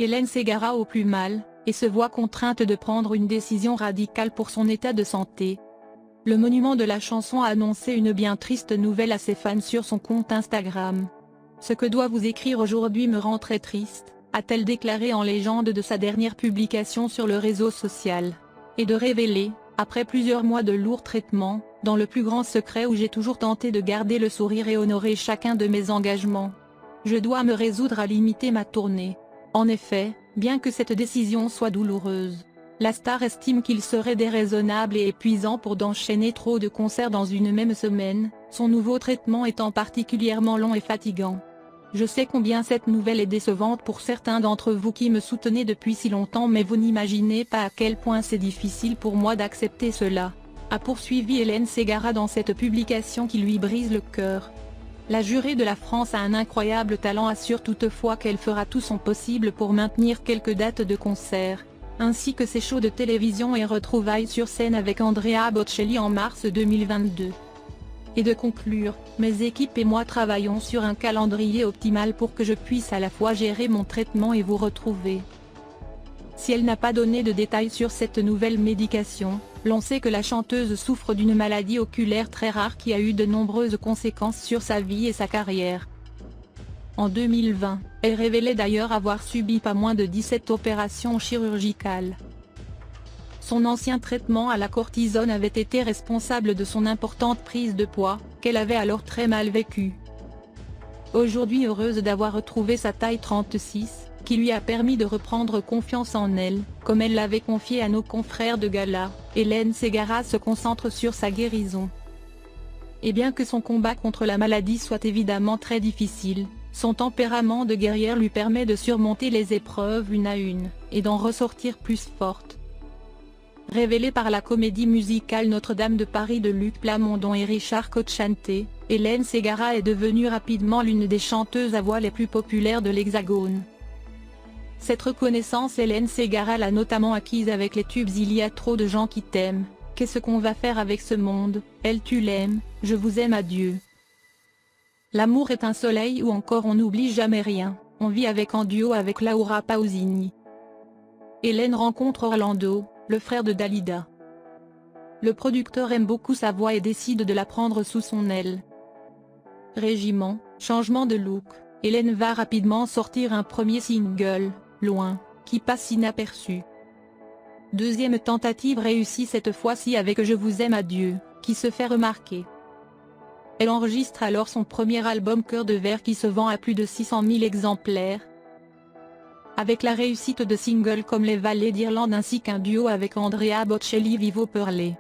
Hélène Ségara au plus mal, et se voit contrainte de prendre une décision radicale pour son état de santé. Le monument de la chanson a annoncé une bien triste nouvelle à ses fans sur son compte Instagram. « Ce que doit vous écrire aujourd'hui me rend très triste », a-t-elle déclaré en légende de sa dernière publication sur le réseau social. Et de révéler, après plusieurs mois de lourds traitements, dans le plus grand secret où j'ai toujours tenté de garder le sourire et honorer chacun de mes engagements. Je dois me résoudre à limiter ma tournée. En effet, bien que cette décision soit douloureuse, la star estime qu'il serait déraisonnable et épuisant d'enchaîner trop de concerts dans une même semaine, son nouveau traitement étant particulièrement long et fatigant. Je sais combien cette nouvelle est décevante pour certains d'entre vous qui me soutenez depuis si longtemps, mais vous n'imaginez pas à quel point c'est difficile pour moi d'accepter cela, a poursuivi Hélène Ségara dans cette publication qui lui brise le cœur. La jurée de la France a un incroyable talent, assure toutefois qu'elle fera tout son possible pour maintenir quelques dates de concert, ainsi que ses shows de télévision et retrouvailles sur scène avec Andrea Bocelli en mars 2022. Et de conclure, mes équipes et moi travaillons sur un calendrier optimal pour que je puisse à la fois gérer mon traitement et vous retrouver. Si elle n'a pas donné de détails sur cette nouvelle médication, l'on sait que la chanteuse souffre d'une maladie oculaire très rare qui a eu de nombreuses conséquences sur sa vie et sa carrière. En 2020, elle révélait d'ailleurs avoir subi pas moins de 17 opérations chirurgicales. Son ancien traitement à la cortisone avait été responsable de son importante prise de poids, qu'elle avait alors très mal vécue. Aujourd'hui heureuse d'avoir retrouvé sa taille 36, qui lui a permis de reprendre confiance en elle, comme elle l'avait confié à nos confrères de gala, Hélène Ségara se concentre sur sa guérison. Et bien que son combat contre la maladie soit évidemment très difficile, son tempérament de guerrière lui permet de surmonter les épreuves une à une, et d'en ressortir plus forte. Révélée par la comédie musicale Notre-Dame de Paris de Luc Plamondon et Richard Cocciante, Hélène Ségara est devenue rapidement l'une des chanteuses à voix les plus populaires de l'Hexagone. Cette reconnaissance Hélène Ségara l'a notamment acquise avec les tubes Il y a trop de gens qui t'aiment, Qu'est-ce qu'on va faire avec ce monde, Elle tu l'aimes, Je vous aime adieu. L'amour est un soleil ou encore On n'oublie jamais rien, on vit avec en duo avec Laura Pausini. Hélène rencontre Orlando, le frère de Dalida. Le producteur aime beaucoup sa voix et décide de la prendre sous son aile. Régiment, changement de look, Hélène va rapidement sortir un premier single, Loin, qui passe inaperçu. Deuxième tentative réussie cette fois-ci avec Je vous aime adieu, qui se fait remarquer. Elle enregistre alors son premier album Cœur de verre qui se vend à plus de 600 000 exemplaires. Avec la réussite de singles comme Les Vallées d'Irlande ainsi qu'un duo avec Andrea Bocelli Vivo per lei.